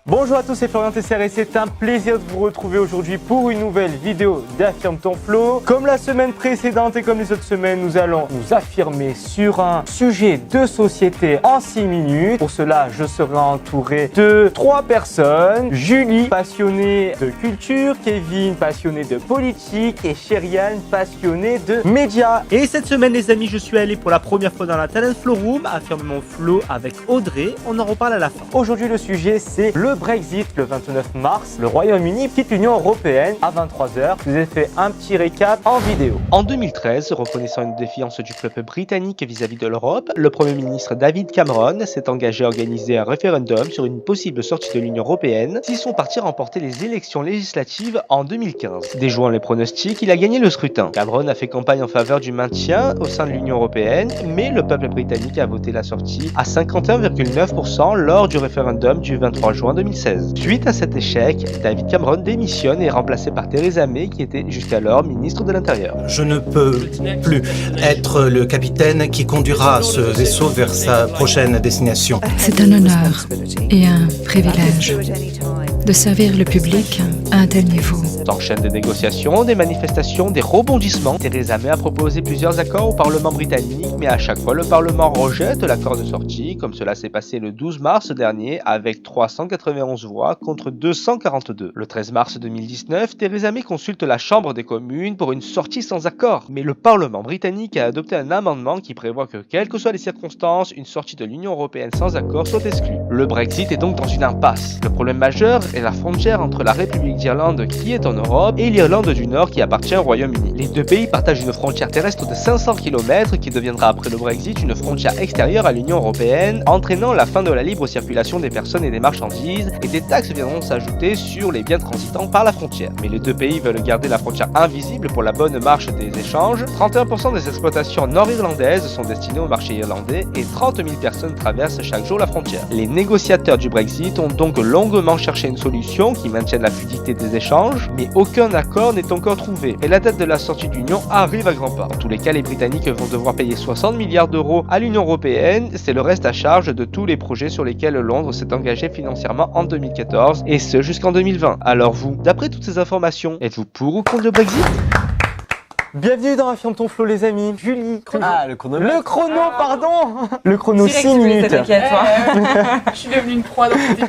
Bonjour à tous, c'est Florian Tesser et c'est un plaisir de vous retrouver aujourd'hui pour une nouvelle vidéo d'Affirme ton flow. Comme la semaine précédente et comme les autres semaines, nous allons nous affirmer sur un sujet de société en 6 minutes. Pour cela, je serai entouré de 3 personnes. Julie, passionnée de culture, Kevin, passionné de politique et Chériane, passionnée de médias. Et cette semaine, les amis, je suis allé pour la première fois dans la Talent Flow Room, affirmer mon flow avec Audrey. On en reparle à la fin. Aujourd'hui, le sujet, c'est le Brexit. Le 29 mars, le Royaume-Uni quitte l'Union Européenne à 23h. Je vous ai fait un petit récap en vidéo. En 2013, reconnaissant une défiance du peuple britannique vis-à-vis de l'Europe, le Premier ministre David Cameron s'est engagé à organiser un référendum sur une possible sortie de l'Union Européenne si son parti remportait les élections législatives en 2015. Déjouant les pronostics, il a gagné le scrutin. Cameron a fait campagne en faveur du maintien au sein de l'Union Européenne, mais le peuple britannique a voté la sortie à 51,9% lors du référendum du 23 juin 2016. Suite à cet échec, David Cameron démissionne et est remplacé par Theresa May qui était jusqu'alors ministre de l'Intérieur. Je ne peux plus être le capitaine qui conduira ce vaisseau vers sa prochaine destination. C'est un honneur et un privilège de servir le public à un tel niveau. S'enchaînent des négociations, des manifestations, des rebondissements. Theresa May a proposé plusieurs accords au Parlement britannique, mais à chaque fois le Parlement rejette l'accord de sortie, comme cela s'est passé le 12 mars dernier avec 391 voix contre 242. Le 13 mars 2019, Theresa May consulte la Chambre des communes pour une sortie sans accord, mais le Parlement britannique a adopté un amendement qui prévoit que, quelles que soient les circonstances, une sortie de l'Union européenne sans accord soit exclue. Le Brexit est donc dans une impasse. Le problème majeur est la frontière entre la République d'Irlande qui est en Europe et l'Irlande du Nord qui appartient au Royaume-Uni. Les deux pays partagent une frontière terrestre de 500 km qui deviendra après le Brexit une frontière extérieure à l'Union européenne, entraînant la fin de la libre circulation des personnes et des marchandises, et des taxes viendront s'ajouter sur les biens transitant par la frontière. Mais les deux pays veulent garder la frontière invisible pour la bonne marche des échanges. 31% des exploitations nord-irlandaises sont destinées au marché irlandais et 30 000 personnes traversent chaque jour la frontière. Les négociateurs du Brexit ont donc longuement cherché une solution qui maintienne la fluidité des échanges, mais aucun accord n'est encore trouvé et la date de la sortie de l'Union arrive à grands pas. Dans tous les cas, les Britanniques vont devoir payer 60 milliards d'euros à l'Union européenne, c'est le reste à charge de tous les projets sur lesquels Londres s'est engagé financièrement en 2014 et ce jusqu'en 2020. Alors vous, d'après toutes ces informations, êtes-vous pour ou contre le Brexit ? Bienvenue dans Affirme ton flow les amis. Julie. Ah, le chrono. Le chrono, pardon. Le chrono 6 minutes. Je suis devenue une proie dans cette vidéo.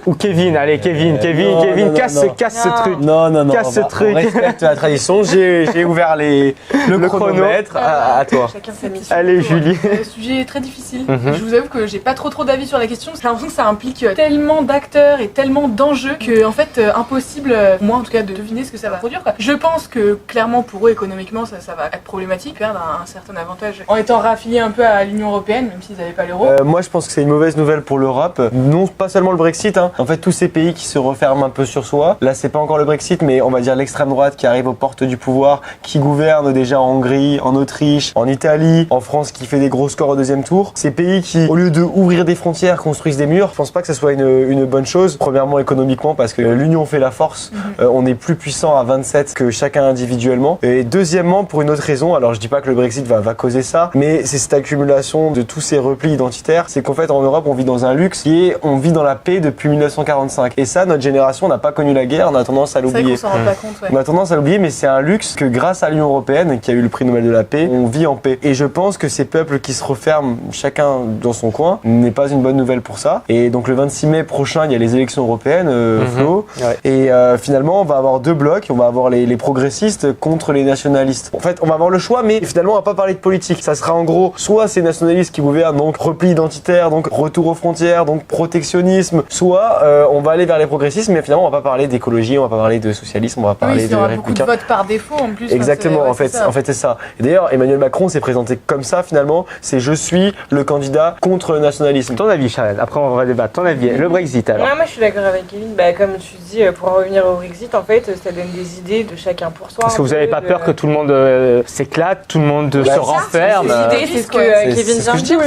Ou Kevin, allez Kevin, casse ce truc. Non. Casse ce truc. On respecte la tradition. J'ai ouvert le chronomètre. À toi. Chacun sa mission. Allez Julie. Sujet très difficile. Je vous avoue que j'ai pas trop d'avis sur la question. J'ai l'impression que ça implique tellement d'acteurs et tellement d'enjeux que en fait impossible, pour moi en tout cas, de deviner ce que ça va produire. Je pense que clairement pour eux économiquement ça va être problématique, perdre un certain avantage en étant raffilié un peu à l'Union Européenne, même s'ils n'avaient pas l'euro. Moi je pense que c'est une mauvaise nouvelle pour l'Europe. Non pas seulement le Brexit, hein. En fait tous ces pays qui se referment un peu sur soi. Là c'est pas encore le Brexit, mais on va dire l'extrême droite qui arrive aux portes du pouvoir, qui gouverne déjà en Hongrie, en Autriche, en Italie, en France qui fait des gros scores au deuxième tour. Ces pays qui, au lieu de ouvrir des frontières, construisent des murs. Je pense pas que ce soit une bonne chose. Premièrement économiquement parce que l'union fait la force. On est plus puissant à 27 que chacun individuellement. Et deuxièmement, pour une autre raison, alors je dis pas que le Brexit va causer ça, mais c'est cette accumulation de tous ces replis identitaires, c'est qu'en fait en Europe on vit dans un luxe qui est, on vit dans la paix depuis 1945. Et ça, notre génération n'a pas connu la guerre, on a tendance à l'oublier. C'est vrai qu'on s'en rend pas compte, ouais. On a tendance à l'oublier, mais c'est un luxe que grâce à l'Union Européenne, qui a eu le prix Nobel de la paix, on vit en paix. Et je pense que ces peuples qui se referment chacun dans son coin n'est pas une bonne nouvelle pour ça. Et donc le 26 mai prochain, il y a les élections européennes, Flo. Ouais. Et finalement, on va avoir deux blocs. On va avoir les progressistes contre les nationalistes. En fait, on va avoir le choix, mais finalement, on va pas parler de politique. Ça sera en gros, soit ces nationalistes qui gouvernent, donc repli identitaire, donc retour aux frontières, donc protectionnisme, soit on va aller vers les progressistes, mais finalement, on va pas parler d'écologie, on va pas parler de socialisme, on va parler de républicain. Beaucoup de votes par défaut en plus. Exactement, en fait, c'est ça. Et d'ailleurs, Emmanuel Macron s'est présenté comme ça finalement. C'est je suis le candidat contre le nationalisme. Ton avis, Charles. Après, on va débattre. Ton avis, le Brexit alors. Moi, je suis d'accord avec. Kevin, comme tu dis, pour en revenir au Brexit, en fait, ça donne des idées de chacun pour soi. Parce que vous n'avez pas peur que tout le monde s'éclate, tout le monde se renferme. L'idée, c'est ce que Kevin vient de dire,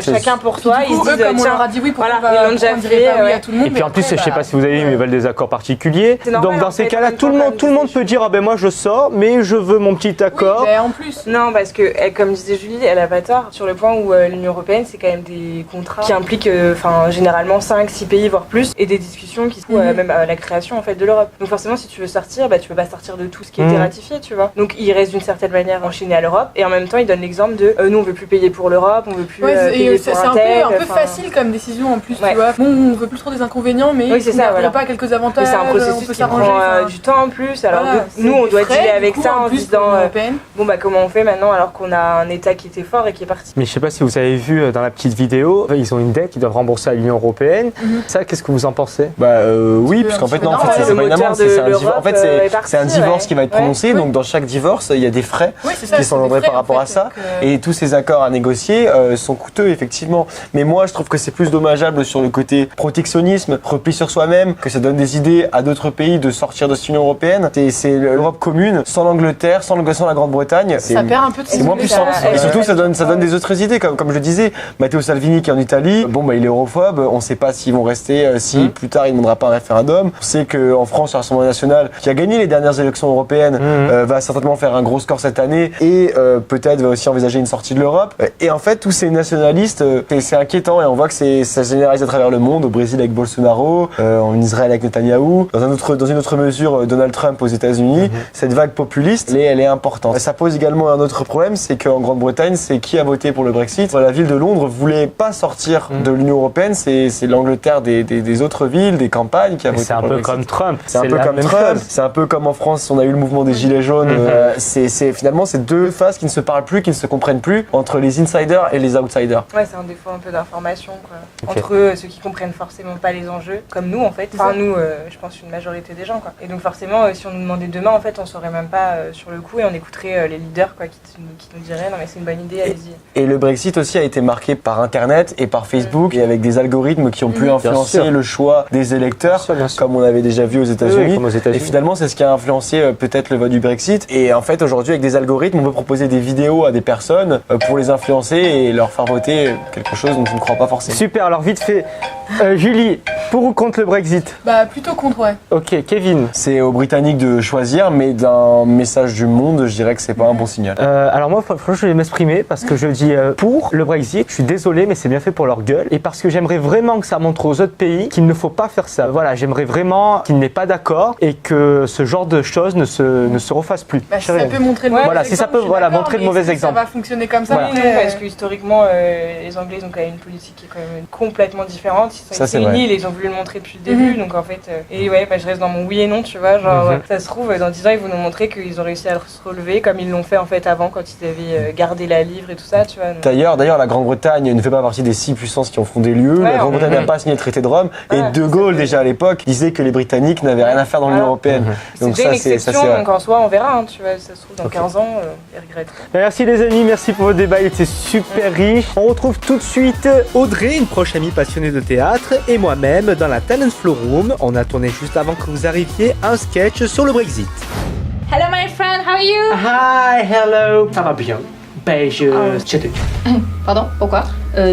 c'est chacun pour soi. Ils se disent, comme on leur a dit oui, pourquoi ils l'ont déjà fait à tout le monde. Et puis en plus, je sais pas si vous avez vu, mais ils veulent des accords particuliers. Donc dans ces cas-là, tout le monde peut dire, ah ben moi je sors, mais je veux mon petit accord. Oui, en plus. Non, parce que, comme disait Julie, elle a pas tort sur le point où l'Union Européenne, c'est quand même des contrats qui impliquent généralement 5-6 pays, voire plus, et des discussions qui sont même à la création en fait de l'Europe. Donc forcément, si tu veux sortir, tu peux pas sortir de tout ce qui a été ratifié, tu vois. Donc il reste d'une certaine manière enchaîné à l'Europe, et en même temps, il donne l'exemple de nous, on veut plus payer pour l'Europe, on veut plus payer pour c'est un peu facile comme décision en plus, tu vois. Bon, on veut plus trop des inconvénients, mais on n'a pas quelques avantages. C'est un processus qui prend du temps en plus. Alors nous, on doit dealer avec ça en disant bon comment on fait maintenant alors qu'on a un État qui était fort et qui est parti. Mais je sais pas si vous avez vu dans la petite vidéo, ils ont une dette qu'ils doivent rembourser à l'Union Européenne. Ça, qu'est-ce que vous en pensez? Oui, puisqu'en fait, non, en fait, c'est un divorce qui va être prononcé. Donc dans chaque divorce, il y a des frais qui sont engendrés par rapport à ça. Et tous ces accords à négocier sont coûteux, effectivement. Mais moi, je trouve que c'est plus dommageable sur le côté protectionnisme, repli sur soi-même, que ça donne des idées à d'autres pays de sortir de l'Union Européenne. C'est l'Europe commune, sans l'Angleterre, sans la Grande-Bretagne. Ça perd un peu de c'est moins puissant. Et surtout, ça donne des autres idées. Comme je le disais, Matteo Salvini qui est en Italie, il est europhobe. On ne sait pas s'ils vont rester, si plus tard il ne demandera pas un référendum. On sait qu'en France, le Rassemblement national, qui a gagné les dernières élections européennes, va certainement faire un gros score cette année et peut-être va aussi envisager une sortie de l'Europe. Et en fait, tous ces nationalistes, c'est inquiétant et on voit que ça se généralise à travers le monde, au Brésil avec Bolsonaro, en Israël avec Netanyahou, dans une autre mesure Donald Trump aux États-Unis. Cette vague populiste, elle est importante. Ça pose également un autre problème, c'est qu'en Grande-Bretagne, c'est qui a voté pour le Brexit. La ville de Londres voulait pas sortir de l'Union Européenne, c'est l'Angleterre des autres villes, des campagnes qui a voté pour le Brexit. C'est un peu comme Trump. C'est un peu comme Trump. C'est un peu comme en France, on a eu le mouvement des Gilets jaunes. Finalement, c'est deux phases qui ne se parlent plus, qui ne se comprennent plus entre les insiders et les outsiders. Ouais, c'est un défaut un peu d'information, quoi. Entre eux, ceux qui comprennent forcément pas les enjeux, comme nous en fait. Enfin, nous, je pense une majorité des gens, quoi. Et donc forcément, si on nous demandait demain, en fait, on saurait même pas sur le coup et on écouterait les leaders, quoi, qui nous diraient non mais c'est une bonne idée, allez-y. Et le Brexit aussi a été marqué par Internet et par Facebook et avec des algorithmes qui ont pu influencer le choix des électeurs, bien sûr. Comme on avait déjà vu aux États-Unis. Et finalement, c'est ce qui a influencé peut-être le vote du Brexit. Et en fait, aujourd'hui, avec des algorithmes, on peut proposer des vidéos à des personnes pour les influencer et leur faire voter quelque chose dont ils ne croient pas forcément. Super, alors vite fait, Julie, pour ou contre le Brexit? Plutôt contre, ouais. Ok, Kevin. C'est aux Britanniques de choisir, mais d'un message du monde, je dirais que c'est pas un bon signal. Alors moi, franchement, je vais m'exprimer parce que je dis pour le Brexit. Je suis désolé, mais c'est bien fait pour leur gueule et parce que j'aimerais vraiment que ça montre aux autres pays qu'il ne faut pas faire ça. Voilà, j'aimerais vraiment qu'il n'ait pas d'accord et que ce genre de choses ne se refasse plus. Si ça peut montrer le mauvais exemple, si ça peut montrer le mauvais exemple. Ça va fonctionner comme ça. Parce que historiquement, les Anglais ont quand même une politique qui est quand même complètement différente. C'est une île, ils ont voulu le montrer depuis le début, donc en fait, je reste dans mon oui et non, tu vois, ça se trouve, dans 10 ans, ils vont nous montrer qu'ils ont réussi à se relever comme ils l'ont fait en fait avant, quand ils avaient gardé la livre et tout ça, tu vois. D'ailleurs, la Grande-Bretagne ne fait pas partie des 6 puissances qui ont fondé l'UE. La Grande-Bretagne n'a pas signé le traité de Rome, et De Gaulle, déjà à l'époque, disait que les Britanniques n'avaient rien à faire dans l'Union Européenne. Donc c'est une exception, donc en soi, on verra, tu vois, ça se trouve, dans 15 ans, ils regrettent. Merci les amis, merci pour votre débat, il était super riche. On retrouve tout de suite Audrey, une proche amie passionnée de théâtre, et moi-même dans la Talent Flow Room. On a tourné juste avant que vous arriviez un sketch sur le Brexit. Hello my friend, how are you? Hi, hello. Ça va bien. Je te... Pardon, pourquoi?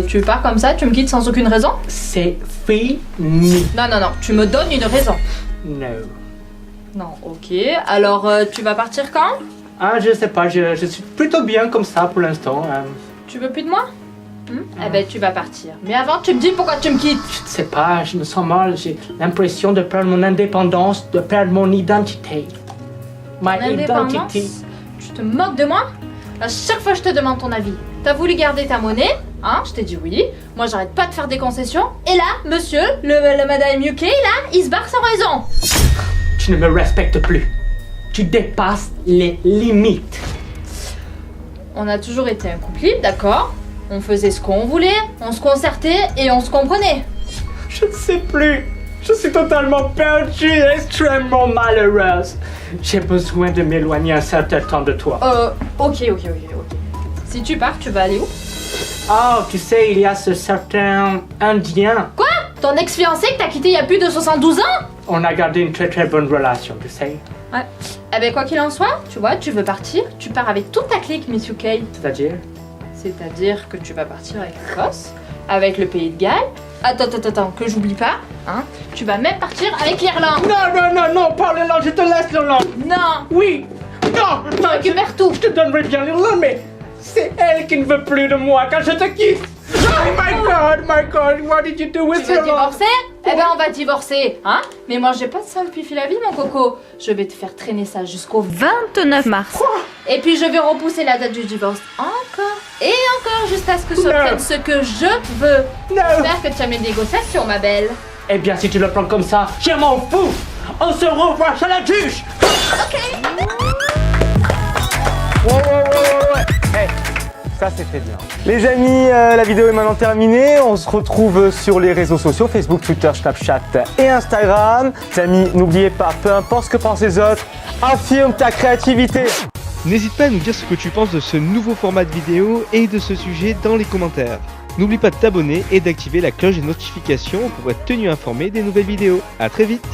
Tu pars comme ça, tu me quittes sans aucune raison? C'est fini. Non, tu me donnes une raison. No. Non, ok. Alors, tu vas partir quand? Je sais pas, je suis plutôt bien comme ça pour l'instant. Tu veux plus de moi? Eh ben, tu vas partir. Mais avant, tu me dis pourquoi tu me quittes. Je ne sais pas, je me sens mal. J'ai l'impression de perdre mon indépendance, de perdre mon identité. My identity. Tu te moques de moi? À chaque fois, je te demande ton avis. T'as voulu garder ta monnaie, hein? Je t'ai dit oui. Moi, j'arrête pas de faire des concessions. Et là, monsieur, le madame UK, là, il se barre sans raison. Tu ne me respectes plus. Tu dépasses les limites. On a toujours été un couple libre, d'accord? On faisait ce qu'on voulait, on se concertait et on se comprenait. Je ne sais plus. Je suis totalement perdue, extrêmement malheureuse. J'ai besoin de m'éloigner un certain temps de toi. Ok. Si tu pars, tu vas aller où? Oh, tu sais, il y a ce certain Indien. Quoi? Ton ex-fiancé que t'as quitté il y a plus de 72 ans? On a gardé une très très bonne relation, tu sais. Ouais. Eh ben quoi qu'il en soit, tu vois, tu veux partir, tu pars avec toute ta clique, Miss UK. C'est-à-dire? C'est-à-dire que tu vas partir avec l'Écosse, avec le Pays de Galles. Attends, que j'oublie pas, hein. Tu vas même partir avec l'Irlande. Non, pas l'Irlande, je te laisse l'Irlande. Non. Oui. Non, Tu récupères tout. je te donnerai bien l'Irlande, mais c'est elle qui ne veut plus de moi quand je te quitte. Oh my God, what did you do with Tu veux your love? divorcer? Eh ben on va divorcer, hein. Mais moi j'ai pas de ça depuis la vie, mon coco. Je vais te faire traîner ça jusqu'au 29 mars. Et puis je vais repousser la date du divorce encore et encore jusqu'à ce que je obtienne ce que je veux. J'espère que tu as mes négociations, ma belle. Eh bien, si tu le prends comme ça, je m'en fous. On se revoit chez la juge. Ouais. Hey, ça c'était bien. Les amis, la vidéo est maintenant terminée. On se retrouve sur les réseaux sociaux, Facebook, Twitter, Snapchat et Instagram. Les amis, n'oubliez pas, peu importe ce que pensent les autres, affirme ta créativité. N'hésite pas à nous dire ce que tu penses de ce nouveau format de vidéo et de ce sujet dans les commentaires. N'oublie pas de t'abonner et d'activer la cloche des notifications pour être tenu informé des nouvelles vidéos. A très vite!